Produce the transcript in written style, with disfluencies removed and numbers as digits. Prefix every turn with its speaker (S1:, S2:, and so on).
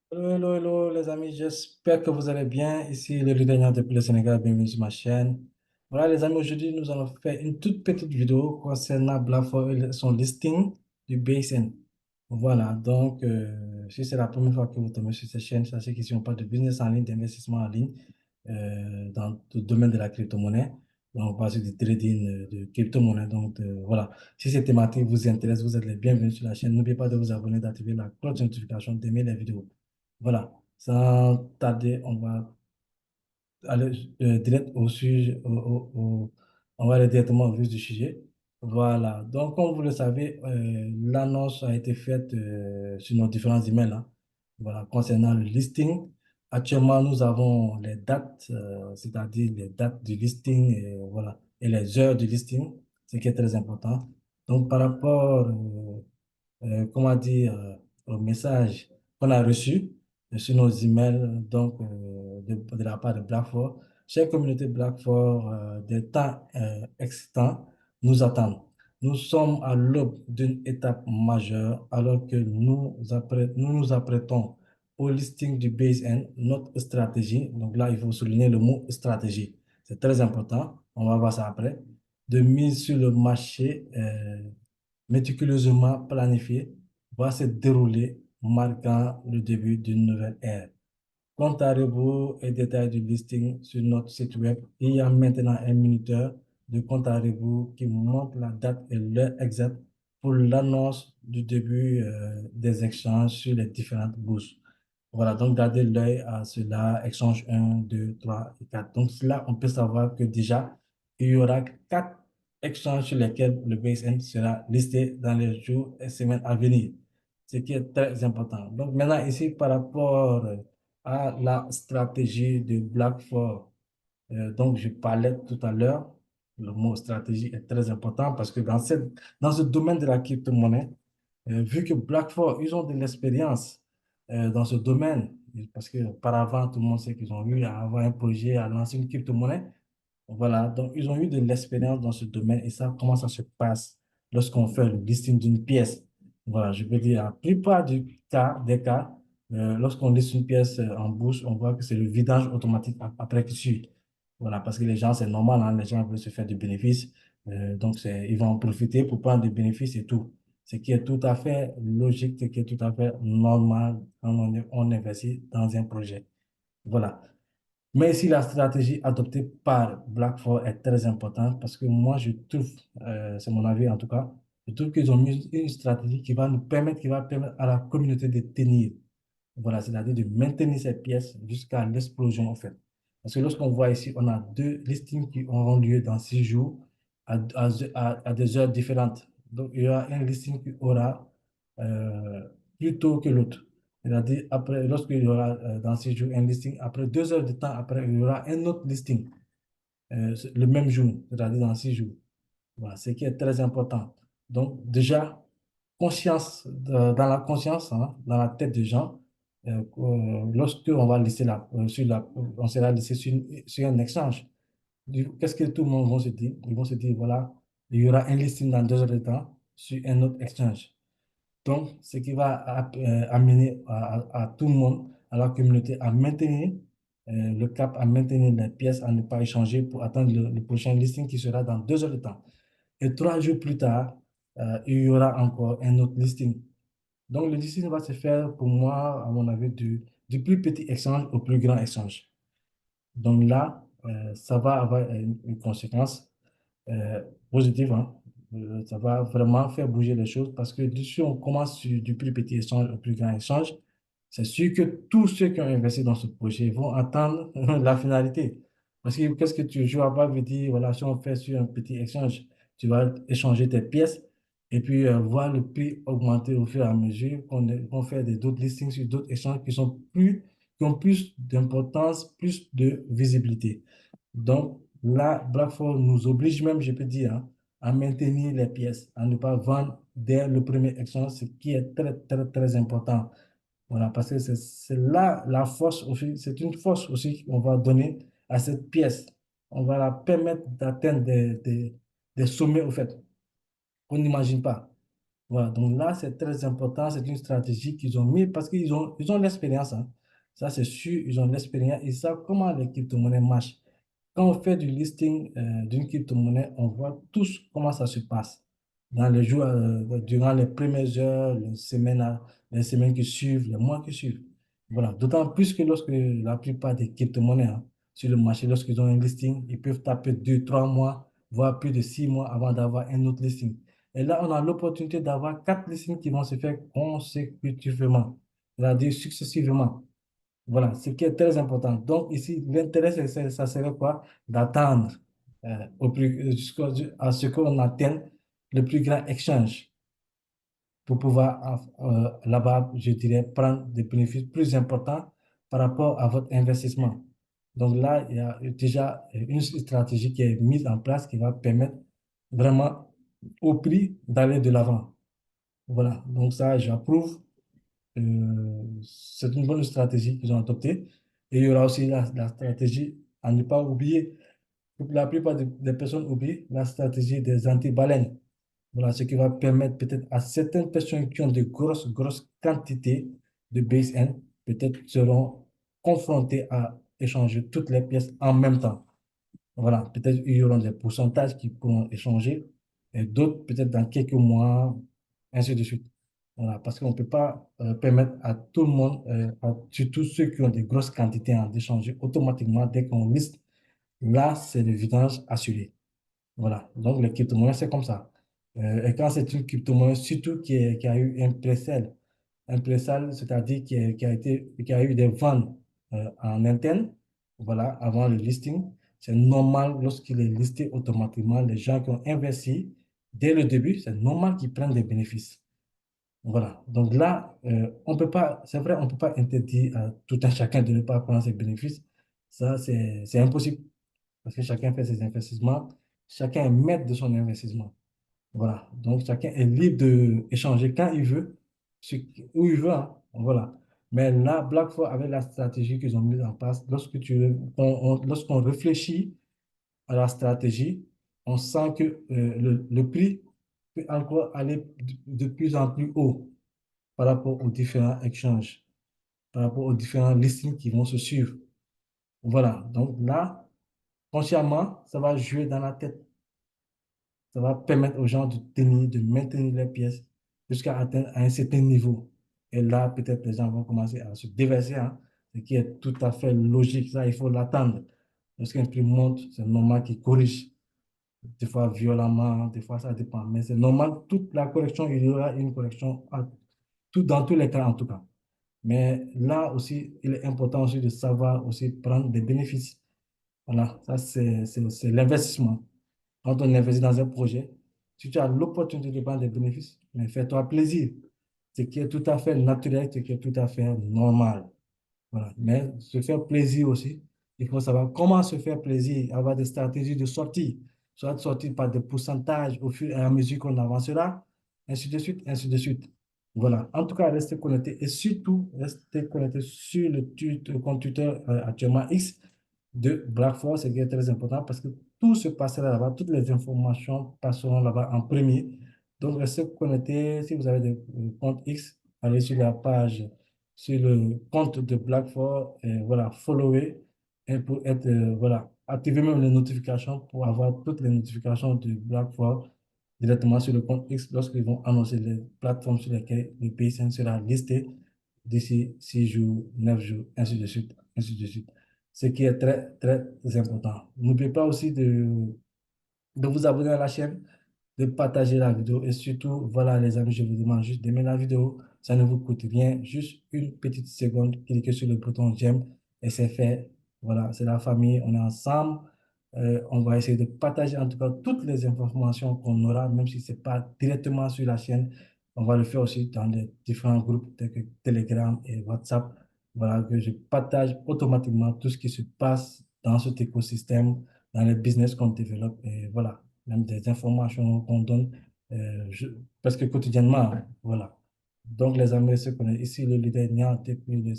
S1: Hello, hello, hello, les amis, j'espère que vous allez bien. Ici, le leader depuis le Sénégal, bienvenue sur ma chaîne. Voilà, les amis, aujourd'hui, nous allons faire une toute petite vidéo concernant Blackford et son listing du BSN. Voilà, donc, si c'est la première fois que vous tombez sur cette chaîne, sachez qu'ici, on parle de business en ligne, d'investissement en ligne, dans le domaine de la crypto-monnaie. Donc, on parle sur du trading de crypto-monnaie. Donc, voilà, si cette thématique vous intéresse, vous êtes les bienvenus sur la chaîne. N'oubliez pas de vous abonner, d'activer la cloche de notification, d'aimer les vidéos. Voilà, sans tarder, on va aller direct au sujet, on va aller directement au vif du sujet. Voilà, donc comme vous le savez, l'annonce a été faite sur nos différents emails, hein. Voilà, concernant le listing. Actuellement, nous avons les dates, c'est-à-dire les dates du listing et, voilà, et les heures du listing, ce qui est très important. Donc, par rapport comment dire, au message qu'on a reçu sur nos emails donc, de la part de Blackford. Chère communauté Blackford, des temps excitants nous attendent. Nous sommes à l'aube d'une étape majeure alors que nous nous apprêtons au listing du BSN, notre stratégie. Donc là, il faut souligner le mot stratégie. C'est très important. On va voir ça après. De mise sur le marché méticuleusement planifié va se dérouler, marquant le début d'une nouvelle ère. Quant à rebours et détails du listing sur notre site web, il y a maintenant un minuteur de compte à rebours qui montre la date et l'heure exacte pour l'annonce du début des échanges sur les différentes bourses. Voilà, donc gardez l'œil à cela, échange un 2 3 et 4. Donc là, on peut savoir que déjà, il y aura 4 échanges sur lesquels le BSN sera listé dans les jours et semaines à venir, ce qui est très important. Donc maintenant, ici, par rapport à la stratégie de Blackford, donc je parlais tout à l'heure, le mot stratégie est très important parce que dans ce domaine de la crypto-monnaie, vu que Blackford, ils ont de l'expérience dans ce domaine, parce que par avant, tout le monde sait qu'ils ont eu à avoir un projet, à lancer une crypto-monnaie. Voilà, donc ils ont eu de l'expérience dans ce domaine et ça, comment ça se passe lorsqu'on fait le listing d'une pièce. Voilà, je peux dire, la plupart des cas, lorsqu'on liste une pièce en bourse, on voit que c'est le vidage automatique après qui suit. Voilà, parce que les gens, c'est normal, hein, les gens veulent se faire du bénéfice, donc ils vont en profiter pour prendre des bénéfices et tout. Ce qui est tout à fait logique, ce qui est tout à fait normal quand on investit dans un projet. Voilà. Mais ici, la stratégie adoptée par Blackford est très importante parce que moi, je trouve, c'est mon avis en tout cas, je trouve qu'ils ont mis une stratégie qui va permettre à la communauté de tenir. Voilà, c'est-à-dire de maintenir ces pièces jusqu'à l'explosion, en fait. Parce que lorsqu'on voit ici, on a deux listings qui auront lieu dans 6 jours à des heures différentes. Donc, il y aura un listing qui aura plus tôt que l'autre. C'est-à-dire, après, lorsqu'il y aura dans 6 jours un listing, après 2 heures de temps, après, il y aura un autre listing le même jour, c'est-à-dire dans 6 jours. Voilà, ce qui est très important. Donc, déjà, dans la conscience, hein, dans la tête des gens, lorsque on va laisser on sera laissé sur un échange. Qu'est-ce que tout le monde va se dire? Ils vont se dire, voilà, il y aura un listing dans 2 heures de temps sur un autre exchange. Donc, ce qui va amener à tout le monde, à la communauté, à maintenir le cap, à maintenir les pièces, à ne pas échanger pour attendre le prochain listing qui sera dans 2 heures de temps. Et 3 jours plus tard, il y aura encore un autre listing. Donc, le listing va se faire, pour moi, à mon avis, du plus petit échange au plus grand échange. Donc là, ça va avoir une conséquence positive, hein. Ça va vraiment faire bouger les choses parce que si on commence du plus petit échange au plus grand échange, c'est sûr que tous ceux qui ont investi dans ce projet vont attendre la finalité. Parce que qu'est-ce que tu joues à pas veut dire, voilà, si on fait sur un petit échange, tu vas échanger tes pièces et puis voir le prix augmenter au fur et à mesure qu'on fait d'autres listings sur d'autres échanges qui ont plus d'importance, plus de visibilité. Donc là, Blackford nous oblige même, je peux dire, hein, à maintenir les pièces, à ne pas vendre dès le premier échange, ce qui est très, très, très important. Voilà, parce que c'est là la force aussi, c'est une force aussi qu'on va donner à cette pièce. On va la permettre d'atteindre des sommets, au fait, qu'on n'imagine pas. Voilà, donc là, c'est très important. C'est une stratégie qu'ils ont mis parce ils ont l'expérience, hein. Ça, c'est sûr, ils ont l'expérience. Ils savent comment les crypto-monnaies marchent. Quand on fait du listing d'une crypto-monnaie, on voit tous comment ça se passe. Dans les jours, durant les premières heures, les semaines qui suivent, les mois qui suivent. Voilà. D'autant plus que lorsque la plupart des crypto-monnaies hein, sur le marché, lorsqu'ils ont un listing, ils peuvent taper 2, 3 mois, voire plus de 6 mois avant d'avoir un autre listing. Et là, on a l'opportunité d'avoir 4 listings qui vont se faire consécutivement, c'est-à-dire successivement. Voilà, ce qui est très important. Donc, ici, l'intérêt, ça serait quoi? D'attendre à ce qu'on atteigne le plus grand échange pour pouvoir, là-bas, je dirais, prendre des bénéfices plus importants par rapport à votre investissement. Donc là, il y a déjà une stratégie qui est mise en place qui va permettre vraiment au prix d'aller de l'avant. Voilà, donc ça, j'approuve. C'est une bonne stratégie qu'ils ont adoptée. Et il y aura aussi la stratégie à ne pas oublier. La plupart des personnes oublient la stratégie des anti-baleines. Voilà, ce qui va permettre peut-être à certaines personnes qui ont de grosses quantités de BSN, peut-être seront confrontées à échanger toutes les pièces en même temps. Voilà, peut-être il y aura des pourcentages qui pourront échanger et d'autres peut-être dans quelques mois, ainsi de suite. Voilà, parce qu'on ne peut pas permettre à tout le monde, surtout ceux qui ont des grosses quantités, hein, d'échanger automatiquement dès qu'on liste. Là, c'est le vidange assuré. Voilà, donc les crypto-monnaies, c'est comme ça. Et quand c'est une crypto-monnaie, surtout qui a eu un pré-sale, c'est-à-dire qui a eu des ventes en interne, voilà, avant le listing, c'est normal lorsqu'il est listé automatiquement, les gens qui ont investi dès le début, c'est normal qu'ils prennent des bénéfices. Voilà, donc là, on peut pas, c'est vrai, on ne peut pas interdire à tout un chacun de ne pas prendre ses bénéfices. Ça, c'est impossible parce que chacun fait ses investissements, chacun est maître de son investissement. Voilà, donc chacun est libre d'échanger quand il veut, où il veut, hein. Voilà. Mais là, BlackRock, avec la stratégie qu'ils ont mise en place, lorsqu'on réfléchit à la stratégie, on sent que le prix peut encore aller de plus en plus haut par rapport aux différents échanges, par rapport aux différents listings qui vont se suivre. Voilà, donc là, consciemment, ça va jouer dans la tête. Ça va permettre aux gens de tenir, de maintenir les pièces jusqu'à atteindre un certain niveau. Et là, peut-être les gens vont commencer à se déverser, hein, ce qui est tout à fait logique. Ça, il faut l'attendre. Lorsqu'un prix monte, c'est normal qu'il corrige. Des fois violemment, des fois ça dépend. Mais c'est normal, toute la correction, il y aura une correction dans tous les cas en tout cas. Mais là aussi, il est important aussi de savoir aussi prendre des bénéfices. Voilà, ça c'est l'investissement. Quand on investit dans un projet, si tu as l'opportunité de prendre des bénéfices, mais fais-toi plaisir. Ce qui est tout à fait naturel, ce qui est tout à fait normal. Voilà. Mais se faire plaisir aussi, il faut savoir comment se faire plaisir, avoir des stratégies de sortie, soit de sortir par des pourcentages au fur et à mesure qu'on avancera, ainsi de suite, ainsi de suite. Voilà. En tout cas, restez connectés et surtout, restez connectés sur le compte Twitter actuellement X de Black Force, ce qui est très important parce que tout se passera là-bas, toutes les informations passeront là-bas en premier. Donc, restez connectés. Si vous avez des comptes X, allez sur la page, sur le compte de Blackford, et voilà, follower, et pour être, voilà, activer même les notifications pour avoir toutes les notifications de Blackford directement sur le compte X lorsqu'ils vont annoncer les plateformes sur lesquelles le PSN sera listé d'ici 6 jours, 9 jours, ainsi de suite, ainsi de suite. Ce qui est très, très important. N'oubliez pas aussi de vous abonner à la chaîne, de partager la vidéo et surtout, voilà les amis, je vous demande juste d'aimer la vidéo. Ça ne vous coûte rien, juste une petite seconde, cliquez sur le bouton j'aime et c'est fait. Voilà, c'est la famille, on est ensemble. On va essayer de partager en tout cas toutes les informations qu'on aura, même si ce n'est pas directement sur la chaîne. On va le faire aussi dans les différents groupes tels que Telegram et WhatsApp. Voilà, que je partage automatiquement tout ce qui se passe dans cet écosystème, dans les business qu'on développe. Et voilà, même des informations qu'on donne presque quotidiennement, hein. Voilà. Donc, les amis se connaissent. Ici, le leader Nian depuis le